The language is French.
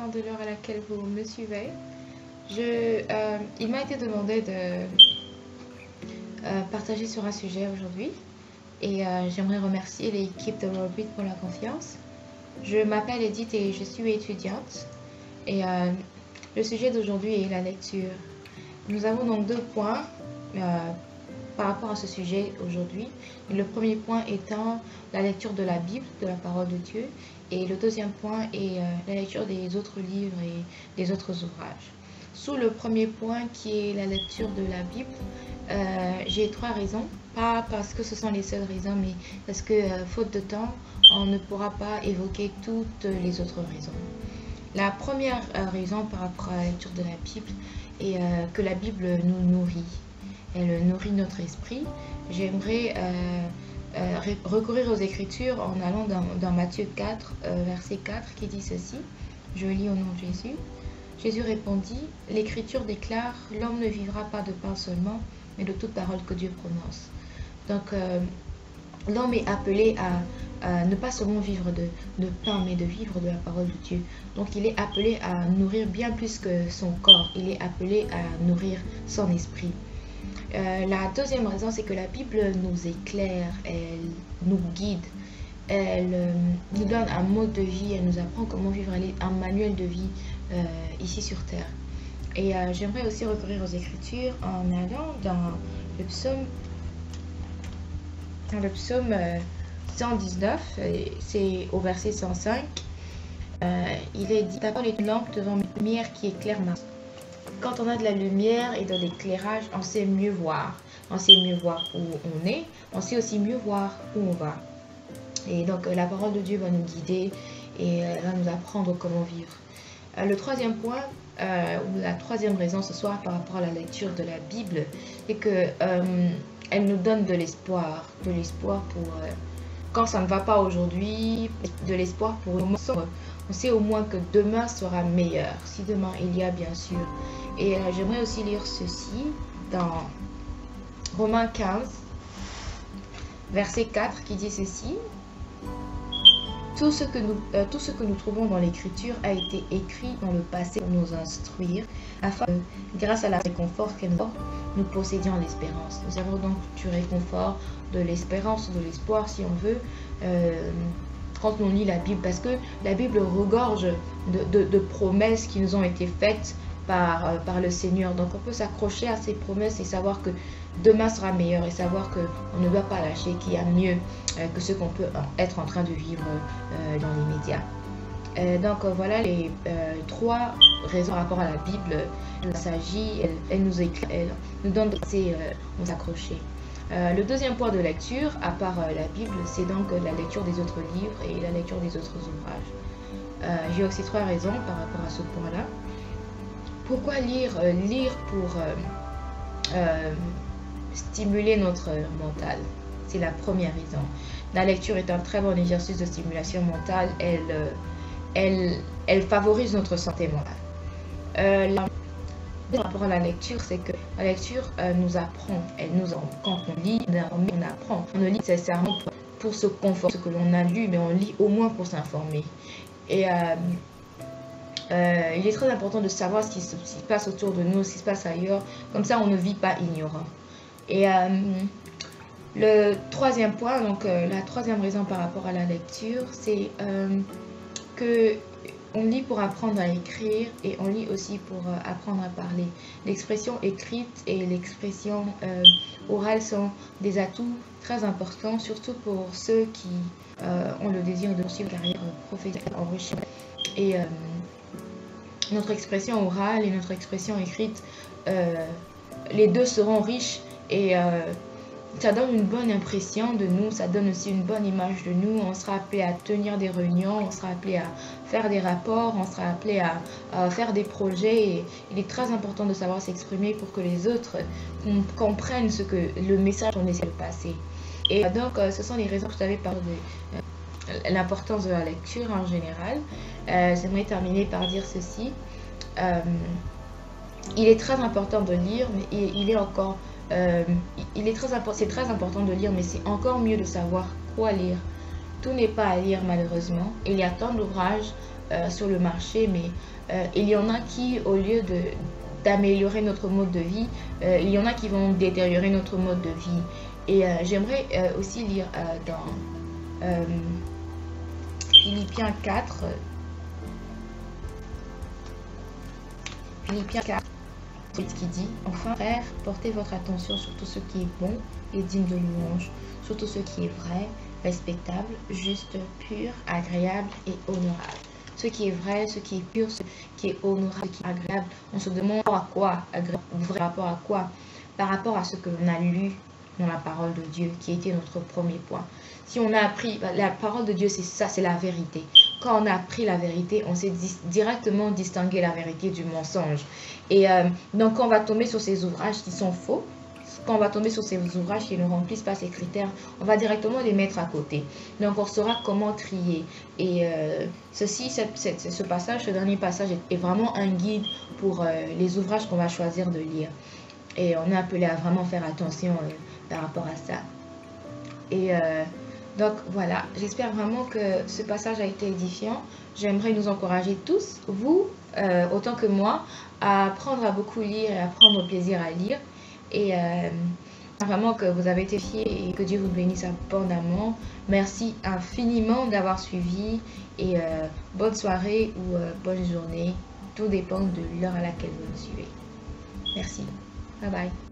dépend de l'heure à laquelle vous me suivez. Il m'a été demandé de partager sur un sujet aujourd'hui et j'aimerais remercier l'équipe de Worldbeat pour la confiance. Je m'appelle Edith et je suis étudiante et le sujet d'aujourd'hui est la lecture. Nous avons donc deux points par rapport à ce sujet aujourd'hui. Le premier point étant la lecture de la Bible, de la parole de Dieu, et le deuxième point est la lecture des autres livres et des autres ouvrages. Sous le premier point qui est la lecture de la Bible, j'ai trois raisons, pas parce que ce sont les seules raisons, mais parce que faute de temps, on ne pourra pas évoquer toutes les autres raisons. La première raison par rapport à la lecture de la Bible est que la Bible nous nourrit. Elle nourrit notre esprit. J'aimerais recourir aux Écritures en allant dans Matthieu 4, verset 4, qui dit ceci. Je lis au nom de Jésus. Jésus répondit, « L'Écriture déclare, l'homme ne vivra pas de pain seulement, mais de toute parole que Dieu prononce. » Donc, l'homme est appelé à ne pas seulement vivre de pain, mais de vivre de la parole de Dieu. Donc, il est appelé à nourrir bien plus que son corps. Il est appelé à nourrir son esprit. La deuxième raison, c'est que la Bible nous éclaire, elle nous guide, elle nous donne un mode de vie, elle nous apprend comment vivre un manuel de vie ici sur Terre. Et j'aimerais aussi recourir aux Écritures en allant dans le psaume 119, c'est au verset 105. Il est dit, « Ta parole est une lampe devant mes lumières qui éclaire ma vie. » Quand on a de la lumière et de l'éclairage, on sait mieux voir. On sait mieux voir où on est, on sait aussi mieux voir où on va. Et donc, la parole de Dieu va nous guider et va nous apprendre comment vivre. Le troisième point, ou la troisième raison ce soir par rapport à la lecture de la Bible, c'est que elle nous donne de l'espoir pour quand ça ne va pas aujourd'hui, de l'espoir pour le moment. On sait au moins que demain sera meilleur, si demain il y a bien sûr. Et j'aimerais aussi lire ceci dans Romains 15, verset 4, qui dit ceci. Tout ce que nous trouvons dans l'Écriture a été écrit dans le passé pour nous instruire, afin que, grâce à la réconfort qu'elle nous offre, nous possédions l'espérance. Nous avons donc du réconfort, de l'espérance, de l'espoir, si on veut, quand on lit la Bible, parce que la Bible regorge de promesses qui nous ont été faites par le Seigneur. Donc on peut s'accrocher à ces promesses et savoir que demain sera meilleur et savoir qu'on ne doit pas lâcher, qu'il y a mieux que ce qu'on peut être en train de vivre dans l'immédiat. Donc voilà les trois raisons par rapport à la Bible. Elle s'agit, elle nous éclaire, elle nous donne de nous accrocher. Le deuxième point de lecture, à part la Bible, c'est donc la lecture des autres livres et la lecture des autres ouvrages. J'ai aussi trois raisons par rapport à ce point-là. Pourquoi lire? Lire pour stimuler notre mental. C'est la première raison. La lecture est un très bon exercice de stimulation mentale. Elle favorise notre santé mentale. Par rapport à la lecture, c'est que la lecture nous apprend. Quand on lit, on apprend. On ne lit nécessairement pour se conforter ce que l'on a lu, mais on lit au moins pour s'informer. Et il est très important de savoir ce qui se passe autour de nous, ce qui se passe ailleurs. Comme ça, on ne vit pas ignorant. Et le troisième point, donc la troisième raison par rapport à la lecture, c'est que on lit pour apprendre à écrire et on lit aussi pour apprendre à parler. L'expression écrite et l'expression orale sont des atouts très importants, surtout pour ceux qui ont le désir de poursuivre une carrière professionnelle enrichissante. Et notre expression orale et notre expression écrite, les deux seront riches et ça donne une bonne impression de nous, ça donne aussi une bonne image de nous. On sera appelé à tenir des réunions, on sera appelé à faire des rapports, on sera appelé à faire des projets. Et il est très important de savoir s'exprimer pour que les autres comprennent le message qu'on essaie de passer. Et donc, ce sont les raisons que je t'avais parlé de l'importance de la lecture en général. J'aimerais terminer par dire ceci. Il est très important de lire, mais c'est très important de lire, mais c'est encore mieux de savoir quoi lire. tout n'est pas à lire malheureusement. Il y a tant d'ouvrages sur le marché, mais il y en a qui, au lieu d'améliorer notre mode de vie, il y en a qui vont détériorer notre mode de vie. Et j'aimerais aussi lire dans Philippiens 4. Philippiens 4, c'est ce qui dit: enfin, frères, portez votre attention sur tout ce qui est bon et digne de louange, sur tout ce qui est vrai, respectable, juste, pur, agréable et honorable. Ce qui est vrai, ce qui est pur, ce qui est honorable, ce qui est agréable. On se demande à quoi, vrai rapport à quoi? Par rapport à ce que l'on a lu dans la parole de Dieu, qui était notre premier point. Si on a appris, la parole de Dieu, c'est ça, c'est la vérité. Quand on a appris la vérité, on sait directement distinguer la vérité du mensonge. Et donc, quand on va tomber sur ces ouvrages qui sont faux, quand on va tomber sur ces ouvrages qui ne remplissent pas ces critères, on va directement les mettre à côté. Donc, on saura comment trier. Et ce passage, ce dernier passage est vraiment un guide pour les ouvrages qu'on va choisir de lire. Et on est appelé à vraiment faire attention par rapport à ça. Et donc voilà, j'espère vraiment que ce passage a été édifiant. J'aimerais nous encourager tous, vous autant que moi, à apprendre à beaucoup lire et à prendre plaisir à lire. Et vraiment que vous avez été fiers et que Dieu vous bénisse abondamment. Merci infiniment d'avoir suivi et bonne soirée ou bonne journée. Tout dépend de l'heure à laquelle vous me suivez. Merci. Bye bye.